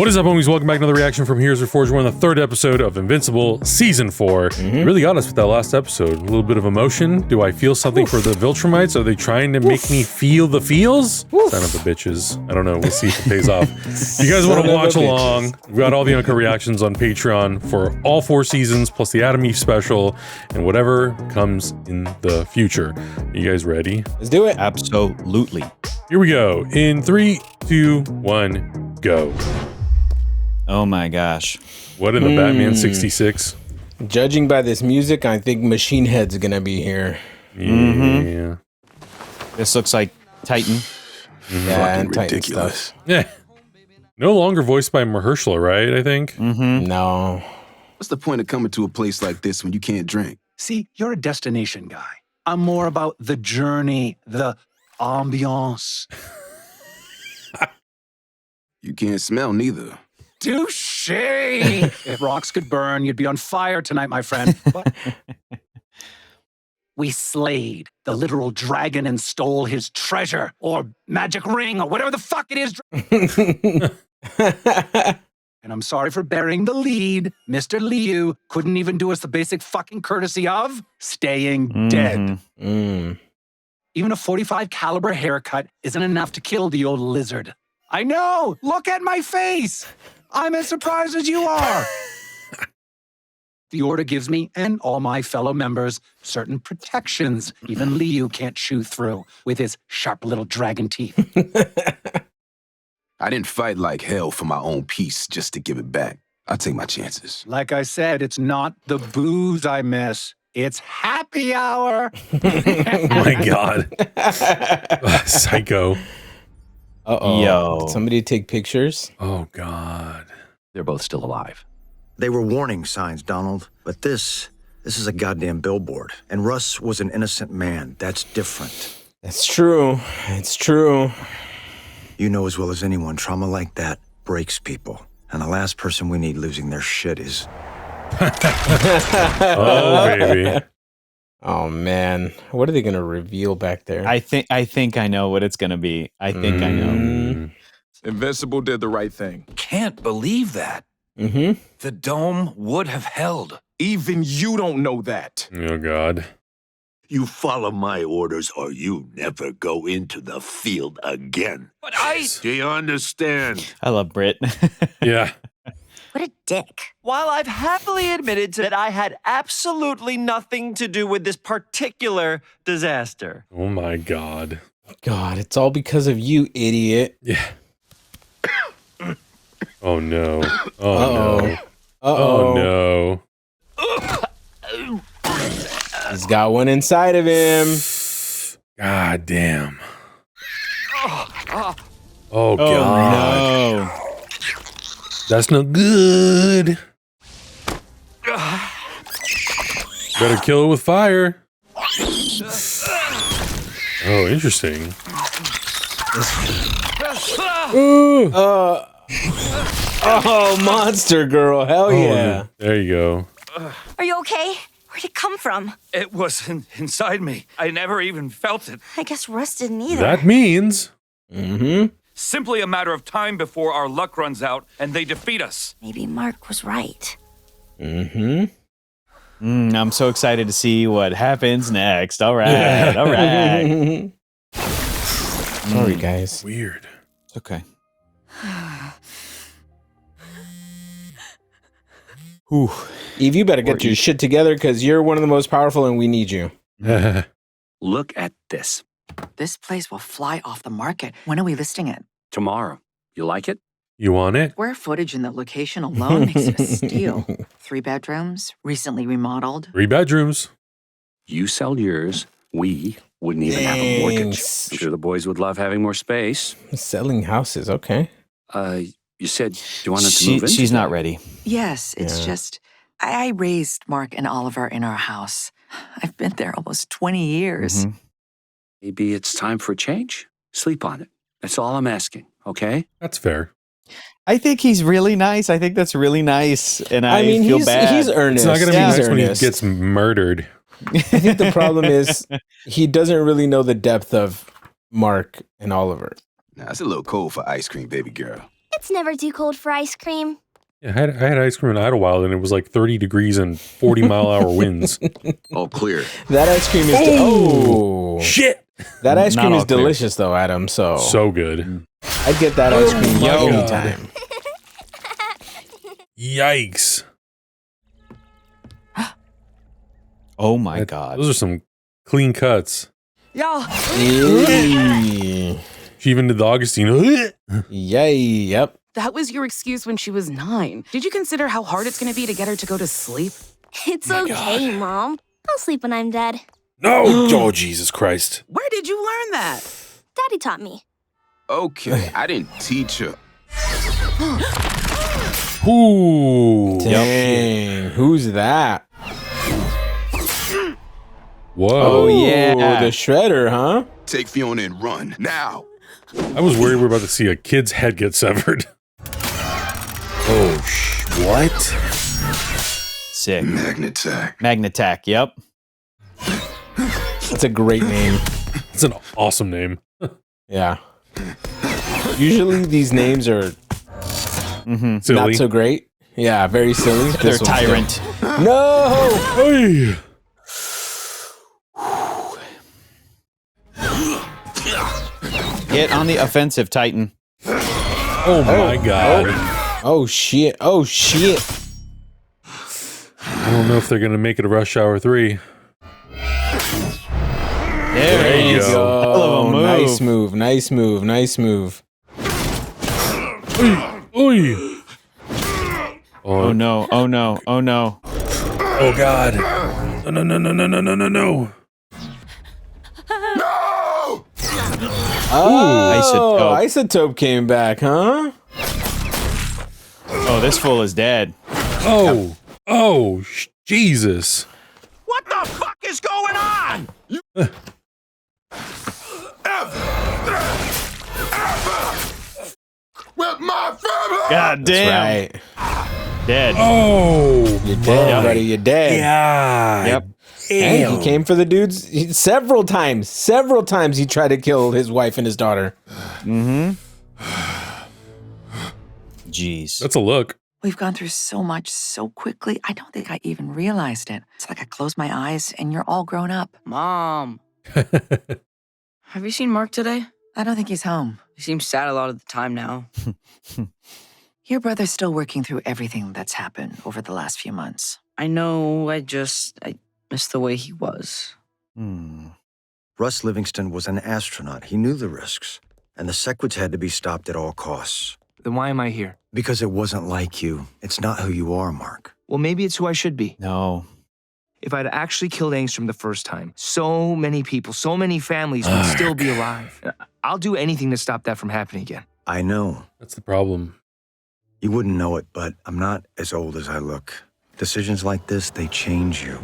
What is up, homies? Welcome back to another reaction from Here's Reforged. We're on the third episode of Invincible Season 4. Really got us with that last episode. A little bit of emotion. Do I feel something for the Viltrumites? Are they trying to make me feel the feels? Son of a bitches. I don't know. We'll see if it pays off. You guys want to watch along? We've got all the Uncut reactions on Patreon for all 4 seasons, plus the Adam Eve special, and whatever comes in the future. You guys ready? Let's do it. Absolutely. Here we go. In 3, 2, 1, go. Oh my gosh. What in the Batman 66? Judging by this music, I think Machine Head's gonna be here. Yeah. This looks like Titan. Yeah, and Titan ridiculous. stuff. Yeah. No longer voiced by Mahershala, right? I think. No. What's the point of coming to a place like this when you can't drink? See, you're a destination guy. I'm more about the journey, the ambiance. You can't smell neither. Touche! If rocks could burn, you'd be on fire tonight, my friend. But we slayed the literal dragon and stole his treasure, or magic ring, or whatever the fuck it is. And I'm sorry for burying the lead. Mr. Liu couldn't even do us the basic fucking courtesy of staying dead. Even a 45 caliber haircut isn't enough to kill the old lizard. I know! Look at my face! I'm as surprised as you are! The Order gives me, and all my fellow members, certain protections even Liu can't chew through with his sharp little dragon teeth. I didn't fight like hell for my own peace just to give it back. I'll take my chances. Like I said, it's not the booze I miss. It's happy hour! Oh my god. Psycho. Uh-oh. Yo. Did somebody take pictures? Oh god. They're both still alive. They were warning signs, Donald, but this is a goddamn billboard. And Russ was an innocent man. That's different. That's true. It's true. You know as well as anyone, trauma like that breaks people. And the last person we need losing their shit is... Oh baby. Oh man. What are they gonna reveal back there? I think I know what it's gonna be. I think I know. Invincible did the right thing. Can't believe that. The dome would have held. Even you don't know that. Oh god. You follow my orders or you never go into the field again. But I... Do you understand? I love Brit. Yeah. What a dick. While I've happily admitted that I had absolutely nothing to do with this particular disaster. Oh my god. God, it's all because of you, idiot. Yeah. Oh no. Oh no. Uh-oh. Oh no. He's got one inside of him. God damn. Oh Oh god. no. That's not good. Better kill it with fire. Oh, interesting. Ooh. Oh, monster girl. Hell yeah. There you go. Are you okay? Where'd it come from? It was inside me. I never even felt it. I guess Russ didn't either. That means... Simply a matter of time before our luck runs out and they defeat us. Maybe Mark was right. I'm so excited to see what happens next. All right. All right. Sorry, guys. Weird. It's okay. Whew. Eve, you better get your shit together because you're one of the most powerful and we need you. Look at this. This place will fly off the market. When are we listing it? Tomorrow. You like it? You want it? Square footage and the location alone makes it a steal. 3 bedrooms, recently remodeled. 3 bedrooms. You sell yours, we wouldn't even have a mortgage. I'm Thanks. sure the boys would love having more space. Selling houses, okay. You said you wanted to move in? She's not ready. Yes, it's just, I raised Mark and Oliver in our house. I've been there almost 20 years. Maybe it's time for a change? Sleep on it. That's all I'm asking, okay? That's fair. I think he's really nice. I think that's really nice. And I mean, feel bad. He's earnest. It's not going to be He's nice when he earnest. gets murdered. I think the problem is he doesn't really know the depth of Mark and Oliver. Nah, it's a little cold for ice cream, baby girl. It's never too cold for ice cream. Yeah, I had ice cream in Idlewild, and it was like 30 degrees and 40-mile-an-hour winds. All clear. That ice cream is... Shit! That ice Not cream is all clear. delicious, though, Adam, so... So good. I'd get that ice cream anytime. Yikes. Oh my God. Those are some clean cuts. Y'all. Yay. She even did the Augustine. Yay, yep. That was your excuse when she was 9. Did you consider how hard it's going to be to get her to go to sleep? It's okay, Mom. I'll sleep when I'm dead. No! Oh, Jesus Christ. Where did you learn that? Daddy taught me. Okay, I didn't teach her. Ooh. Dang. Who's that? Whoa. Oh, yeah. The shredder, huh? Take Fiona and run, now. I was worried we were about to see a kid's head get severed. Oh, what? Sick. Magnetac. Magnetac, yep. That's a great name. It's an awesome name. Yeah. Usually these names are Silly. not so great. Yeah, very silly. They're This one's tyrant. good. No! Hey. Get on the offensive, Titan. Oh my God. Oh, shit. Oh, shit. I don't know if they're going to make it a Rush Hour 3. There you go. Hell of a move. Nice move. Nice move. Nice move. Oy. Oh no. Oh no. Oh no. Oh God. No, no, no, no, no, no, no, no. Oh, Isotope came back, huh? Oh, this fool is dead. Oh. Oh, Jesus. What the fuck is going on? With my family! God damn. Right. Dead. Oh. You're dead, buddy. You're dead. Yeah. Yep. Hey, he came for the dudes several times. Several times he tried to kill his wife and his daughter. Mm-hmm. Jeez. That's a look. We've gone through so much so quickly, I don't think I even realized it. It's like I closed my eyes and you're all grown up. Mom. Have you seen Mark today? I don't think he's home. He seems sad a lot of the time now. Your brother's still working through everything that's happened over the last few months. I know, I miss the way he was. Russ Livingston was an astronaut. He knew the risks. And the Sequids had to be stopped at all costs. Then why am I here? Because it wasn't like you. It's not who you are, Mark. Well, maybe it's who I should be. No. If I'd actually killed Angstrom the first time, so many people, so many families would still be alive. I'll do anything to stop that from happening again. I know. That's the problem. You wouldn't know it, but I'm not as old as I look. Decisions like this, they change you.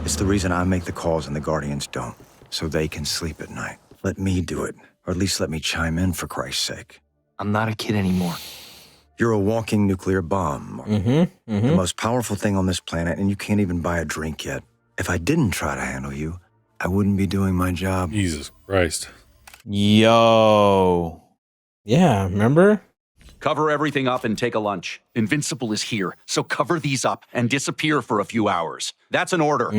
It's the reason I make the calls and the Guardians don't, so they can sleep at night. Let me do it, or at least let me chime in for Christ's sake. I'm not a kid anymore. You're a walking nuclear bomb, Mark. The most powerful thing on this planet, and you can't even buy a drink yet. If I didn't try to handle you, I wouldn't be doing my job. Jesus Christ. Yo. Yeah, remember? Cover everything up and take a lunch. Invincible is here, so cover these up and disappear for a few hours. That's an order.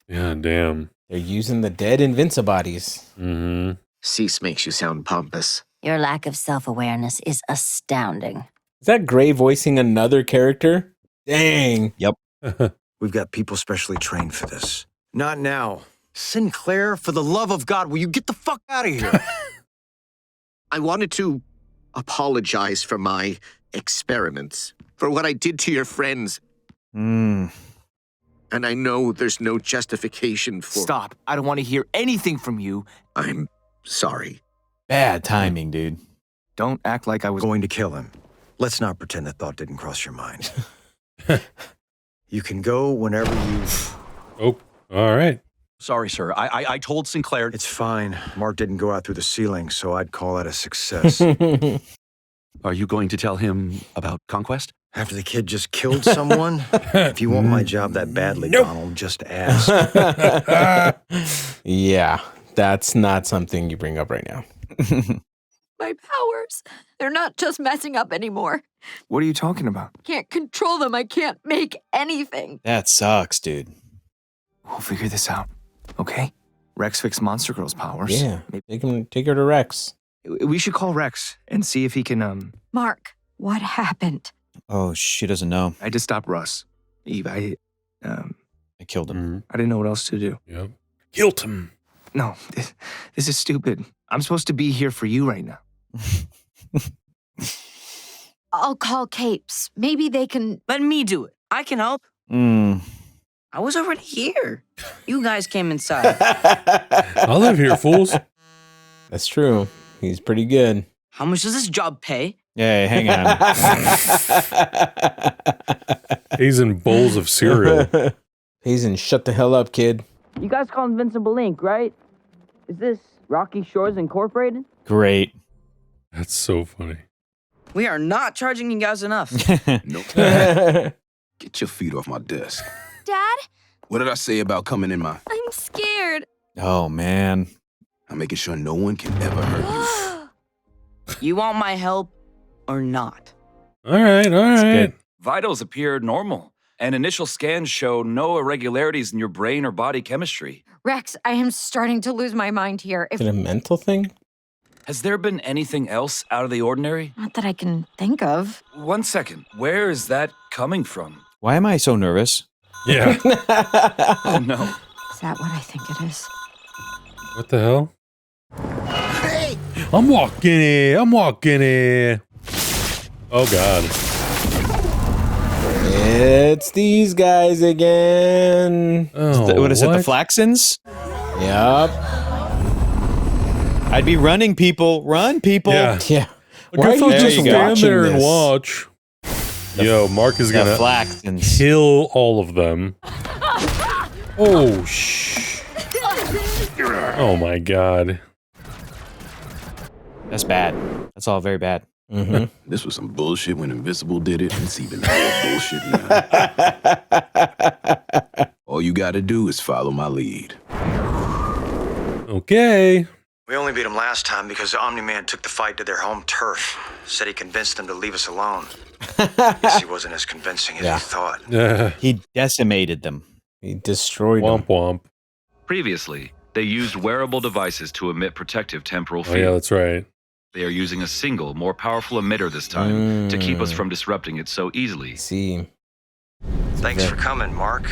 Yeah, damn. They're using the dead Invincibodies. Cease makes you sound pompous. Your lack of self-awareness is astounding. Is that Gray voicing another character? Dang. Yep. We've got people specially trained for this. Not now. Sinclair, for the love of God, will you get the fuck out of here? I wanted to apologize for my experiments, for what I did to your friends. And I know there's no justification for... Stop. I don't want to hear anything from you. I'm sorry. Bad timing, dude. Don't act like I was going to kill him. Let's not pretend that thought didn't cross your mind. You can go whenever you... Oh, all right. Sorry, sir. I told Sinclair... It's fine. Mark didn't go out through the ceiling, so I'd call that a success. Are you going to tell him about Conquest? After the kid just killed someone? If you want my job that badly, Donald, just ask. Yeah, that's not something you bring up right now. my powers. They're not just messing up anymore. What are you talking about? Can't control them. I can't make anything. That sucks, dude. We'll figure this out, okay? Rex fixed Monster Girl's powers. Yeah, take her to Rex. We should call Rex and see if he can, Mark, what happened? Oh, she doesn't know. I just stopped Russ. Eve, I killed him. I didn't know what else to do. Yep. Killed him. No, this is stupid. I'm supposed to be here for you right now. I'll call Capes. Maybe they can... Let me do it. I can help. I was already here. You guys came inside. I live here, fools. That's true. He's pretty good. How much does this job pay? Yeah, hang on. He's in bowls of cereal. He's in shut the hell up, kid. You guys call Invincible Inc., right? Is this Rocky Shores Incorporated? Great. That's so funny. We are not charging you guys enough. Nope. Get your feet off my desk. Dad? What did I say about coming in my... I'm scared. Oh, man. I'm making sure no one can ever hurt you. You want my help or not? All right, all right. Vitals appear normal, and initial scans show no irregularities in your brain or body chemistry. Rex, I am starting to lose my mind here. Is it a mental thing? Has there been anything else out of the ordinary? Not that I can think of. 1 second. Where is that coming from? Why am I so nervous? Yeah. Oh, no. Is that what I think it is? What the hell? Hey! I'm walking here. Oh, God. It's these guys again. Oh, what is it, the Flaxons? Yep. I'd be running, people. Run, people. Yeah. Yeah. Why Why are you just just stand watching there and this? watch? Yo, Mark is gonna Flaxons. kill all of them. Oh, oh my God. That's bad. That's all very bad. Mm-hmm. This was some bullshit when Invincible did it. It's even more bullshit now. All you gotta do is follow my lead. Okay. We only beat him last time because the Omni-Man took the fight to their home turf. Said he convinced them to leave us alone. Guess he wasn't as convincing as he thought. He decimated them. He destroyed Womp womp. Previously, they used wearable devices to emit protective temporal Oh field. yeah, that's right. They are using a single, more powerful emitter this time to keep us from disrupting it so easily. See. Thanks for coming, Mark.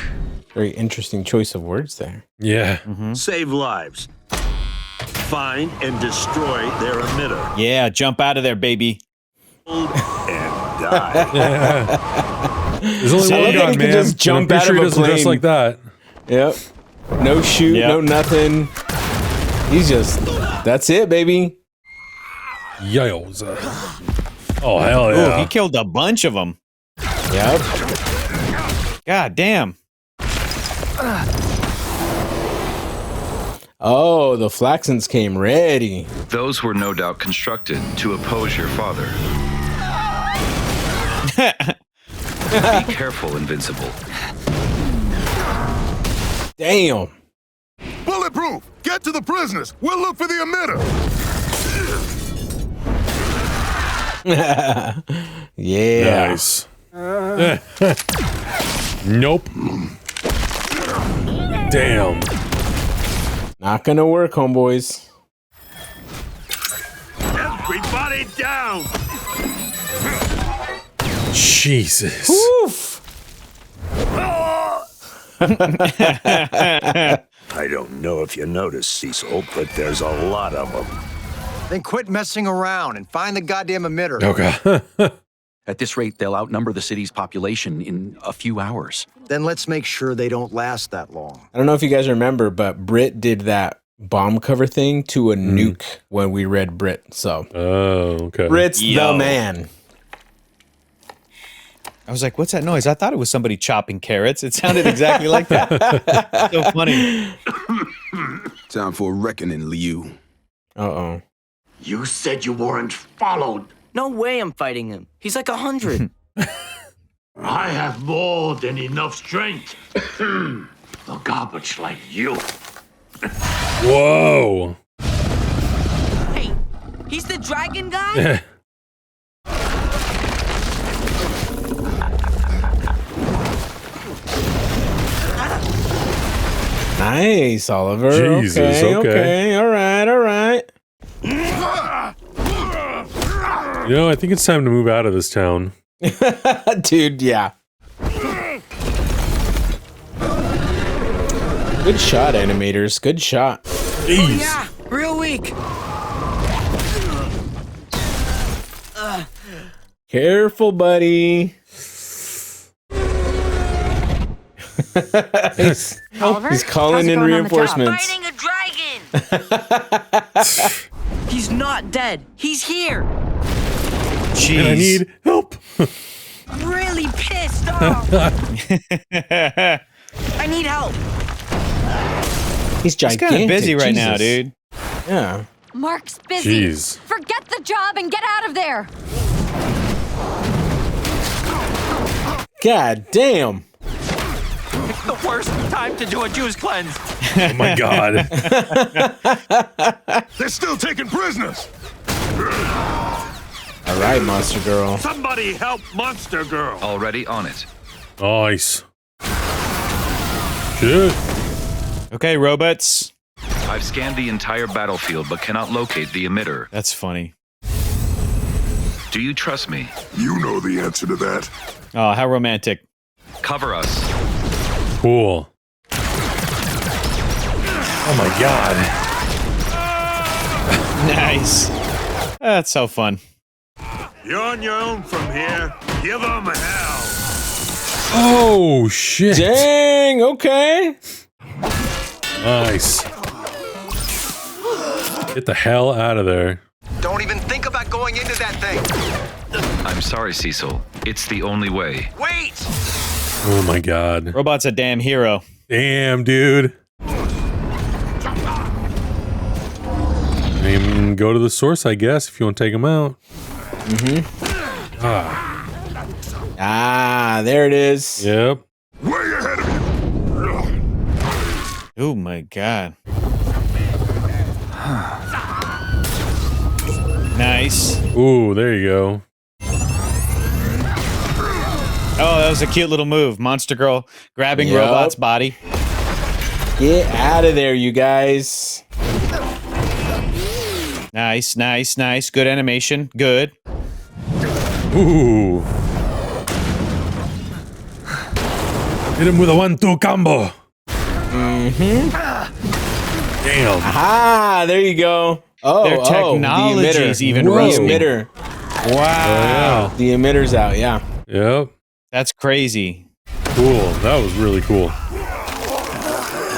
Very interesting choice of words there. Yeah. Save lives. Find and destroy their emitter. Yeah, jump out of there, baby. And die. There's only I one love that guy, he man. can just jump I'm out pretty of a sure he doesn't dress plane. like that. Yep. No shoot, Yep. no nothing. He's just, that's it, baby. Yos. Oh, hell Ooh, yeah. he killed a bunch of them. Yep. God damn. Oh, the Flaxons came ready. Those were no doubt constructed to oppose your father. Be careful, Invincible. Damn. Bulletproof! Get to the prisoners! We'll look for the emitter! Yeah. Nice. Nope. Damn. Not gonna work, homeboys. Everybody down! Jesus. Oof. I don't know if you noticed, Cecil, but there's a lot of them. Then quit messing around and find the goddamn emitter. Okay. At this rate, they'll outnumber the city's population in a few hours. Then let's make sure they don't last that long. I don't know if you guys remember, but Brit did that bomb cover thing to a nuke when we read Brit. So, oh, okay. Brit's the man. I was like, what's that noise? I thought it was somebody chopping carrots. It sounded exactly like that. So funny. Time for a reckoning, Liu. Uh-oh. You said you weren't followed. No way I'm fighting him. He's like 100. I have more than enough strength. A garbage like you. Whoa. Hey, He's the dragon guy? Nice, Oliver. Jesus, okay. All right. You know, I think it's time to move out of this town. Dude, yeah. Good shot, animators. Good shot. Jeez. Oh, yeah, real weak. Careful, buddy. He's calling in reinforcements. Fighting a dragon. He's not dead. He's here. Jeez. And I need help. Really pissed off. I need help. He's gigantic. He's kind of busy right now, Jesus. dude. Yeah. Mark's busy. Jeez. Forget the job and get out of there. God damn. It's the worst time to do a juice cleanse. Oh my god. They're still taking prisoners. All right, Monster Girl. Somebody help Monster Girl. Already on it. Nice. Shit. Okay, robots. I've scanned the entire battlefield but cannot locate the emitter. That's funny. Do you trust me? You know the answer to that. Oh, how romantic. Cover us. Cool. Oh my god. Nice. That's so fun. You're on your own from here. Give them hell. Oh shit. Dang, okay. Nice. Get the hell out of there. Don't even think about going into that thing. I'm sorry, Cecil. It's the only way. Wait! Oh my god. Robot's a damn hero. Damn, dude. I mean, go to the source, I guess, if you want to take him out. There it is. Yep. Way ahead of you. Oh my god. Nice. Ooh, there you go. Oh, that was a cute little move. Monster Girl grabbing Yep. Robot's body. Get out of there, you guys. Nice, nice, nice. Good animation. Good. Ooh. Hit him with a 1-2 combo. Damn. Aha, there you go. Oh, Their technology the emitter. is even The rusty. emitter. Wow. The emitter's out, yeah. Yep. That's crazy. Cool. That was really cool.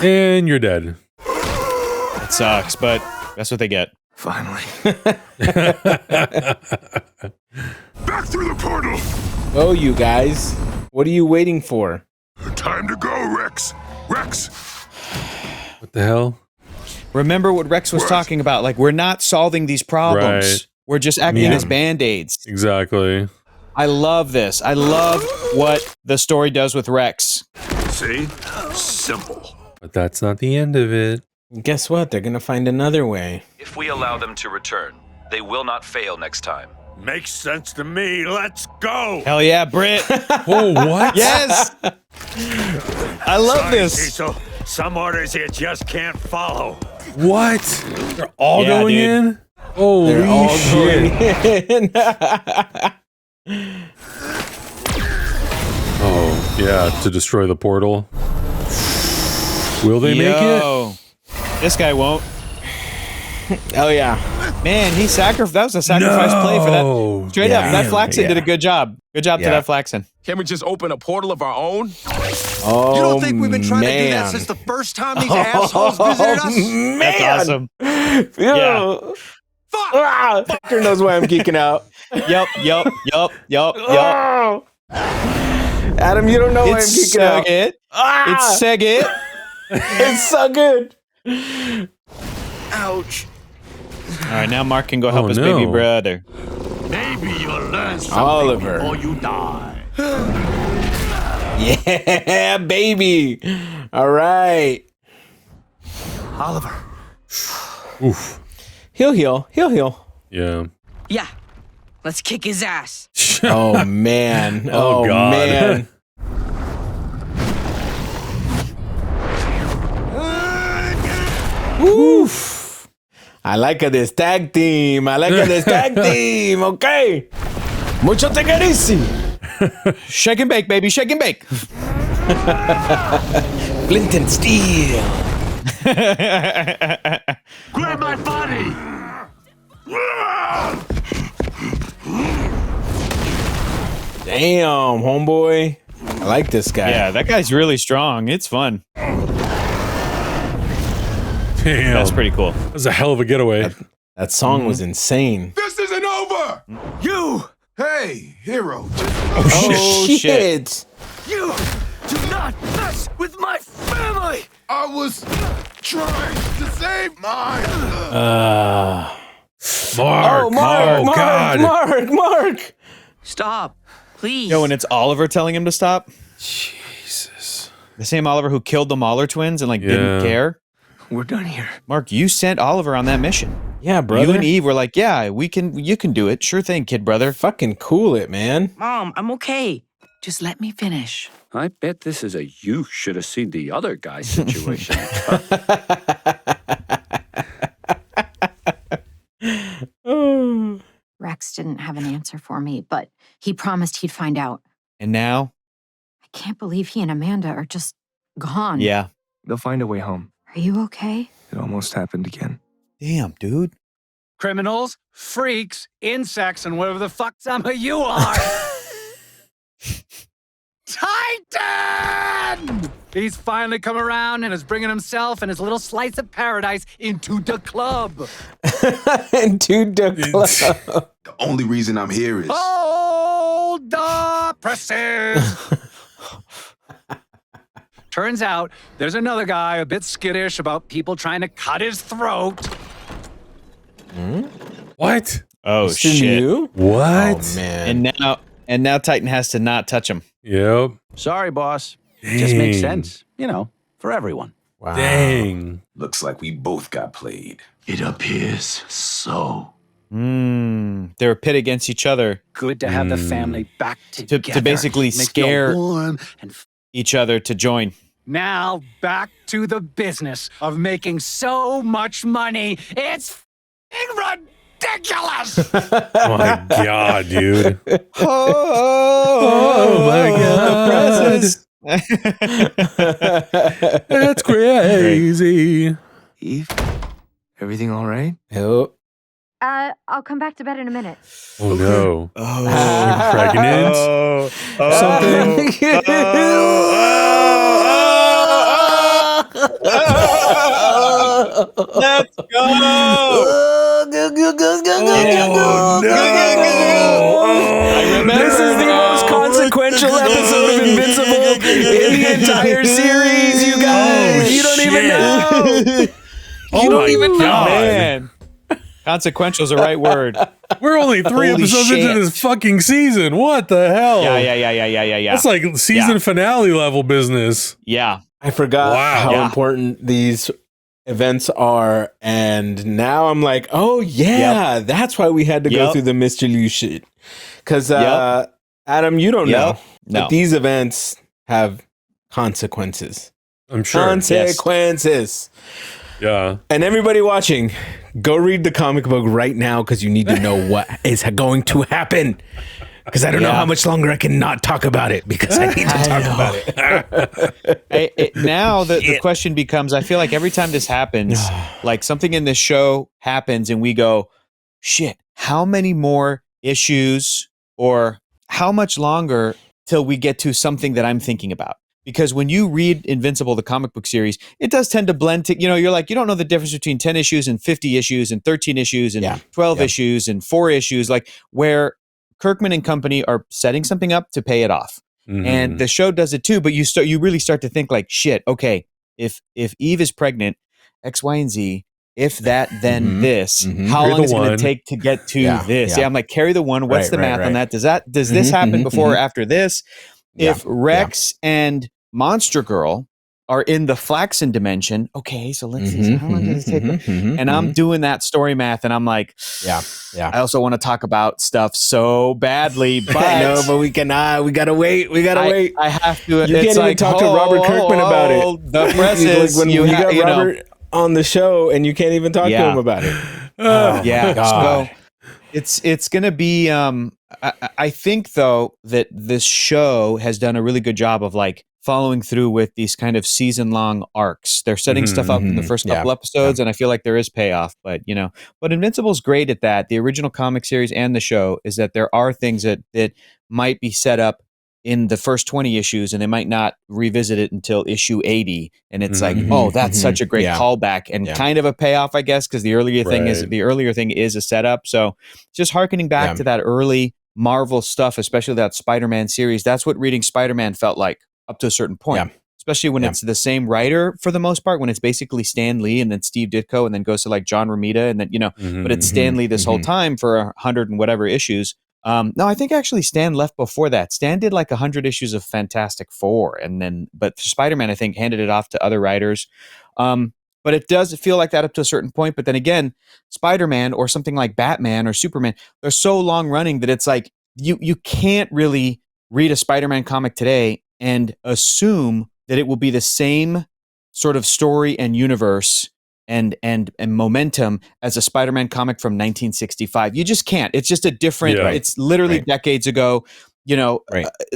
And you're dead. It sucks, but that's what they get. Finally. Back through the portal. Oh, you guys. What are you waiting for? Time to go, Rex. Rex. What the hell? Remember what Rex was talking about? Like, we're not solving these problems. Right. We're just acting Yeah. as band-aids. Exactly. I love this. I love what the story does with Rex. See? Simple. But that's not the end of it. Guess what? They're gonna find another way. If we allow them to return, they will not fail next time. Makes sense to me. Let's go. Hell yeah, Britt. Oh, what? Yes. I love Sorry, this. Cecil. Some orders you just can't follow. What? They're all Yeah, going dude. in? Holy They're all shit. going in. Oh, yeah, to destroy the portal. Will they make it? This guy won't. Oh, yeah. Man, he sacrificed. That was a sacrifice play for that. Straight up, that Flaxen did a good job. Good job to that Flaxen. Can we just open a portal of our own? Oh, You don't think we've been trying to do that man. since the first time these assholes visited us? Man. That's awesome. Yeah. Fuck. Fucker knows why I'm geeking out. Yup. Oh. Adam, you don't know why I'm It's geeking so out. good. It's so good. It's so good. Ouch. All right, now Mark can go help his no. baby brother. Maybe you'll learn something Oliver. before you die. Yeah, baby. All right. Oliver. Oof. He'll heal. Yeah. Yeah. Let's kick his ass. Oh man. Oh, God. Man. Oof. I like this tag team. Okay. Mucho tequerisi. Shake and bake, baby. Shake and bake. Flint and steel. Grab my body! Damn, homeboy. I like this guy. Yeah, that guy's really strong. It's fun. Damn. That's pretty cool. That was a hell of a getaway. That song was insane. This isn't over! You! Hey, hero. Oh, shit. You do not mess with my family! I was trying to save mine. Mark. Stop. Please. Yo, and it's Oliver telling him to stop? Jesus. The same Oliver who killed the Mahler twins and didn't care? We're done here. Mark, you sent Oliver on that mission. Yeah, brother. You and Eve were like, yeah, you can do it. Sure thing, kid brother. Fucking cool it, man. Mom, I'm okay. Just let me finish. I bet this is a you should have seen the other guy situation. Rex didn't have an answer for me, but he promised he'd find out. And now? I can't believe he and Amanda are just gone. Yeah. They'll find a way home. Are you okay? It almost happened again. Damn, dude. Criminals, freaks, insects, and whatever the fuck some of you are. Titan! He's finally come around and is bringing himself and his little slice of paradise into the club. Into the club. The only reason I'm here is... Hold the presses! Turns out there's another guy a bit skittish about people trying to cut his throat. What? Oh, Mr. shit. New? What? Oh, man. And now Titan has to not touch him. Yep. Sorry, boss. It just makes sense, for everyone. Wow. Dang. Looks like we both got played. It appears so. They're a pit against each other. Good to have the family back together. To basically Make you scare warm and each other to join. now back to the business of making so much money. It's ridiculous. Oh my God, dude. Oh my God. That's crazy. Eve, everything all right? Oh. I'll come back to bed in a minute. Oh no. Oh. Pregnant? Something? Let's go! This is the most consequential episode of Invincible in the entire series, you guys. You don't even know. You don't even know. Man. Consequential is the right word. We're only 3 Holy episodes shit. into this fucking season. What the hell? Yeah. That's like season finale level business. Yeah. I forgot how Yeah. important these events are, and now I'm like, oh yeah, that's why we had to go through the Mr. Liu shit. Because Adam, you don't know, but these events have consequences. I'm sure. Consequences. Yeah. And everybody watching, go read the comic book right now because you need to know what is going to happen. Because I don't know how much longer I can not talk about it because I need to talk about it. Now the question becomes, I feel like every time this happens, like something in this show happens and we go, shit, how many more issues or how much longer till we get to something that I'm thinking about? Because when you read Invincible, the comic book series, it does tend to blend to, you're like, you don't know the difference between 10 issues and 50 issues and 13 issues and 12 issues and 4 issues, like where Kirkman and company are setting something up to pay it off. Mm-hmm. And the show does it too, but you really start to think like, shit, okay, if Eve is pregnant, X, Y, and Z, if that, then this, how long is it going to take to get to this? Yeah, I'm like, carry the one. What's the math on that? Does this happen before or after this? If Rex and Monster Girl are in the Flaxen dimension. Okay, so let's see. So how long does it take? And I'm doing that story math, and I'm like, yeah. I also want to talk about stuff so badly, but no, but we cannot. We gotta wait. We gotta wait. I have to. You can't even talk to Robert Kirkman about it. The press is when you got Robert on the show, and you can't even talk to him about it. Yeah. God. So it's gonna be. I think though that this show has done a really good job of like following through with these kind of season-long arcs. They're setting stuff up in the first couple episodes, and I feel like there is payoff. But but Invincible's great at that. The original comic series and the show is that there are things that might be set up in the first 20 issues, and they might not revisit it until issue 80. And it's like, oh, that's such a great callback and kind of a payoff, I guess, because the earlier thing is a setup. So just hearkening back to that early Marvel stuff, especially that Spider-Man series. That's what reading Spider-Man felt like up to a certain point, especially when it's the same writer for the most part, when it's basically Stan Lee and then Steve Ditko and then goes to like John Romita and then, but it's Stan Lee this whole time for 100 and whatever issues. No, I think actually Stan left before that. Stan did like 100 issues of Fantastic Four, and then, but Spider-Man, I think, handed it off to other writers. But it does feel like that up to a certain point. But then again, Spider-Man or something like Batman or Superman, they're so long running that it's like you can't really read a Spider-Man comic today and assume that it will be the same sort of story and universe and momentum as a Spider-Man comic from 1965. You just can't. It's just a different, it's literally decades ago.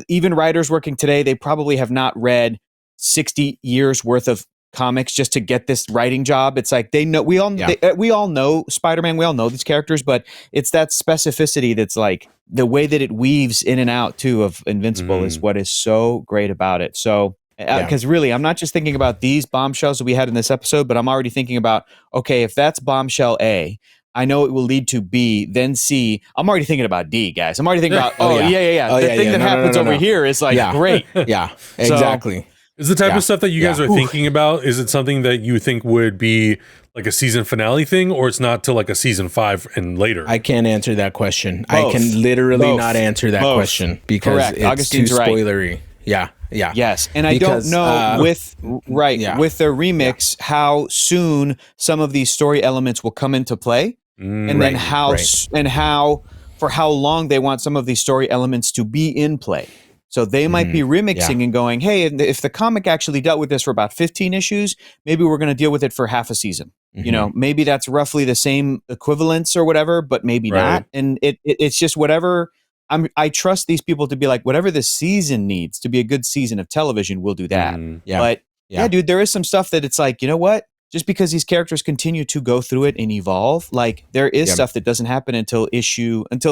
Even writers working today, they probably have not read 60 years worth of comics just to get this writing job. It's like they know, we all know Spider-Man, we all know these characters, but it's that specificity that's like the way that it weaves in and out too of Invincible is what is so great about it. So because really, I'm not just thinking about these bombshells that we had in this episode, but I'm already thinking about, okay, if that's bombshell A, I know it will lead to B, then C. I'm already thinking about D, guys. I'm already thinking about, the thing that happens over here is like great. Yeah, exactly. Is the type of stuff that you guys are thinking about, is it something that you think would be like a season finale thing, or it's not till like a season 5 and later? I can't answer that question. Both. I can literally not answer that question because it's Augustin's too spoilery. Yeah. Yes, and I don't know with the remix how soon some of these story elements will come into play, and then how for how long they want some of these story elements to be in play. So they might be remixing and going, hey, if the comic actually dealt with this for about 15 issues, maybe we're going to deal with it for half a season. Maybe that's roughly the same equivalence or whatever, but maybe not. And it's just whatever. I trust these people to be like, whatever the season needs to be a good season of television, we'll do that. But dude, there is some stuff that it's like, you know what? Just because these characters continue to go through it and evolve, like there is stuff that doesn't happen until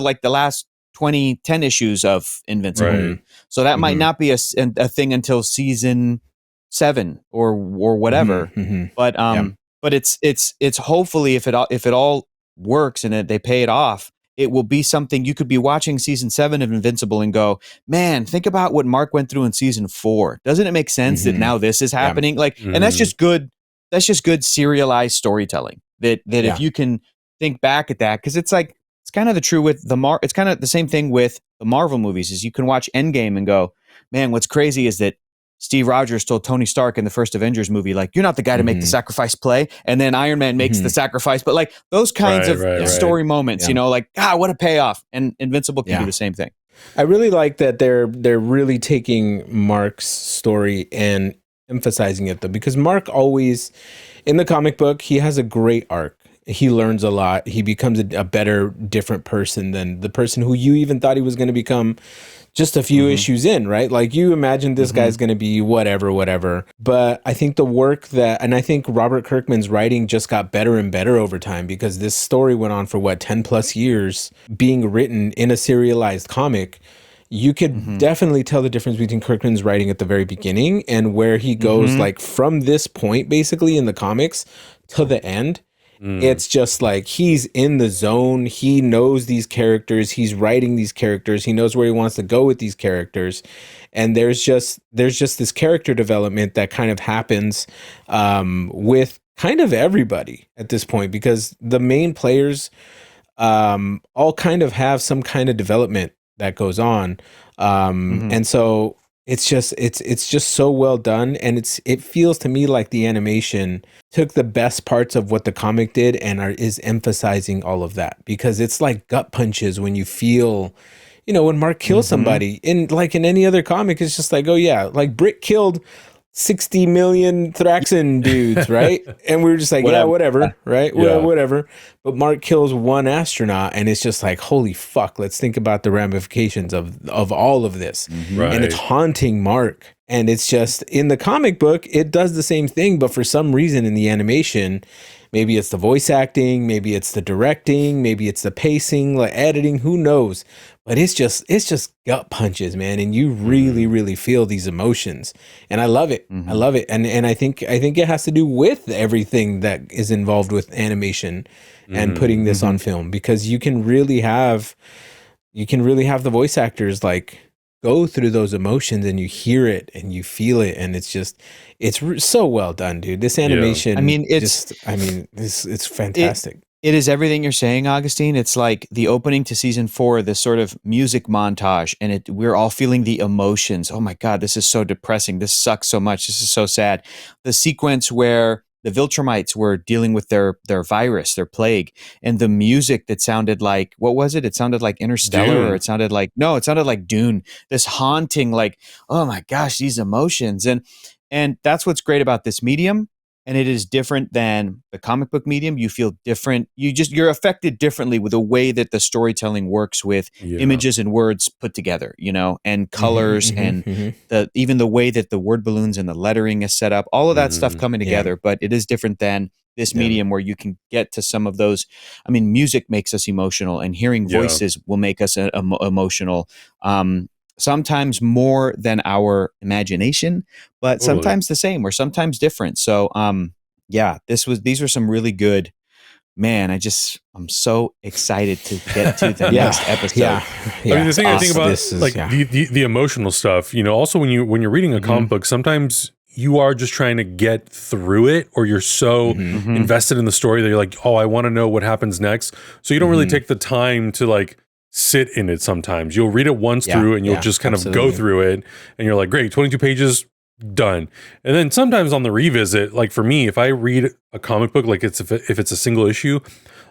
like the last 10 issues of Invincible. So that might not be a thing until season 7 or whatever. But it's hopefully if it all works and they pay it off, it will be something you could be watching season 7 of Invincible and go, man, think about what Mark went through in season 4. Doesn't it make sense that now this is happening? Like, and that's just good. That's just good serialized storytelling that if you can think back at that, because it's like, it's kind of the true with it's kind of the same thing with the Marvel movies is you can watch Endgame and go, man, what's crazy is that Steve Rogers told Tony Stark in the first Avengers movie, like, you're not the guy to make the sacrifice play. And then Iron Man makes the sacrifice. But like those kinds of story moments, like, what a payoff. And Invincible can do the same thing. I really like that they're really taking Mark's story and emphasizing it though, because Mark always, in the comic book, he has a great arc. He learns a lot. He becomes a better, different person than the person who you even thought he was going to become just a few issues in, right? Like you imagine this guy's going to be whatever. But I think the work and I think Robert Kirkman's writing just got better and better over time because this story went on for 10 plus years being written in a serialized comic. You could definitely tell the difference between Kirkman's writing at the very beginning and where he goes like from this point basically in the comics to the end. It's just like he's in the zone. He knows these characters. He's writing these characters. He knows where he wants to go with these characters. And there's just this character development that kind of happens with kind of everybody at this point because the main players all kind of have some kind of development that goes on. And so it's just so well done, and it feels to me like the animation took the best parts of what the comic did and is emphasizing all of that, because it's like gut punches when you feel, you know, when Mark kills somebody in any other comic, it's just like, oh yeah, like Brick killed 60 million Thraxan dudes, right? And we were just like, yeah, whatever, right? Well, whatever. But Mark kills one astronaut, and it's just like, holy fuck, let's think about the ramifications of all of this. Right. And it's haunting Mark. And it's just, in the comic book, it does the same thing, but for some reason in the animation, maybe it's the voice acting, maybe it's the directing, maybe it's the pacing, like editing, who knows? But it's just gut punches, man, and you really, really feel these emotions, and I love it. I love it, and I think it has to do with everything that is involved with animation and putting this on film, because you can really have the voice actors like go through those emotions, and you hear it and you feel it, and it's so well done, dude. This animation, it's fantastic. It is everything you're saying, Augustine. It's like the opening to season 4, this sort of music montage, and we're all feeling the emotions. Oh my God, this is so depressing. This sucks so much. This is so sad. The sequence where the Viltrumites were dealing with their virus, their plague, and the music that sounded like, what was it? It sounded like Interstellar, Dune. or it sounded like Dune. This haunting, like, oh my gosh, these emotions. And that's what's great about this medium. And it is different than the comic book medium. You feel different. You're affected differently with the way that the storytelling works with images and words put together, you know, and colors and even the way that the word balloons and the lettering is set up, all of that stuff coming together. But it is different than this medium where you can get to some of those. I mean, music makes us emotional, and hearing voices will make us emotional. Sometimes more than our imagination, but sometimes the same or sometimes different. So, these were some really good, man. I'm so excited to get to the next episode. I mean, the thing I think about the emotional stuff, you know, also when you're reading a comic book, sometimes you are just trying to get through it, or you're so invested in the story that you're like, oh, I want to know what happens next. So you don't really take the time to like sit in it. Sometimes you'll read it once through, and you'll just kind of go through it, and you're like, great, 22 pages, done. And then sometimes on the revisit, like for me, if I read a comic book, like if it's a single issue,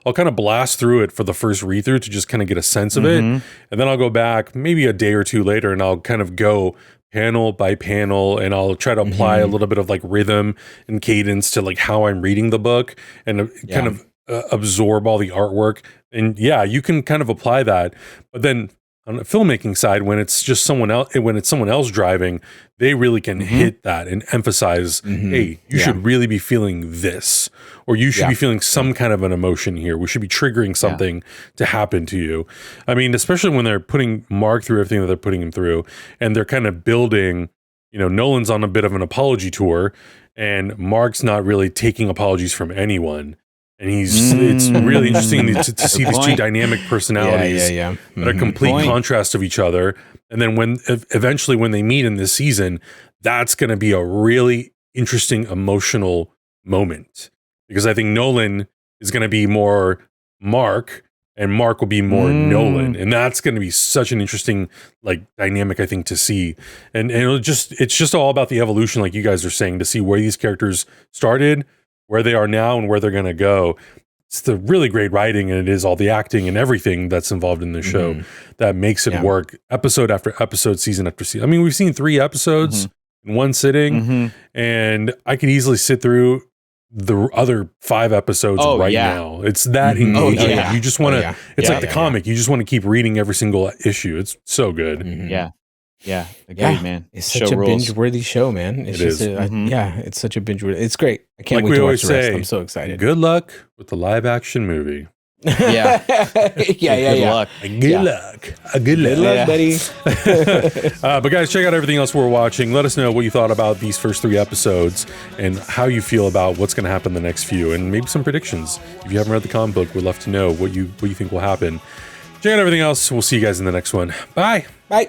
I'll kind of blast through it for the first read through to just kind of get a sense of it. And then I'll go back maybe a day or two later, and I'll kind of go panel by panel, and I'll try to apply a little bit of like rhythm and cadence to like how I'm reading the book, and kind of absorb all the artwork. And you can kind of apply that. But then on the filmmaking side, when it's just someone else driving, they really can hit that and emphasize, hey, you should really be feeling this, or you should be feeling some kind of an emotion here. We should be triggering something to happen to you. I mean, especially when they're putting Mark through everything that they're putting him through, and they're kind of building, you know, Nolan's on a bit of an apology tour, and Mark's not really taking apologies from anyone. And it's really interesting to see these two dynamic personalities that are complete contrast of each other. And then eventually when they meet in this season, that's going to be a really interesting emotional moment, because I think Nolan is going to be more Mark, and Mark will be more Nolan, and that's going to be such an interesting like dynamic, I think, to see. And it's just all about the evolution, like you guys are saying, to see where these characters started, where they are now, and where they're going to go. It's the really great writing, and it is all the acting and everything that's involved in the show that makes it work episode after episode, season after season. I mean, we've seen 3 episodes in one sitting, and I could easily sit through the other 5 episodes now. It's that engaging. You just want to, it's like the comic. You just want to keep reading every single issue. It's so good. Yeah, agreed, man. It's such a binge-worthy show, man. It's just it's such a binge-worthy. It's great. I can't wait to watch the rest. I'm so excited. Good luck with the live-action movie. Good luck. Good luck, buddy. But guys, check out everything else we're watching. Let us know what you thought about these first 3 episodes, and how you feel about what's going to happen in the next few, and maybe some predictions. If you haven't read the comic book, we'd love to know what you think will happen. Check out everything else. We'll see you guys in the next one. Bye. Bye.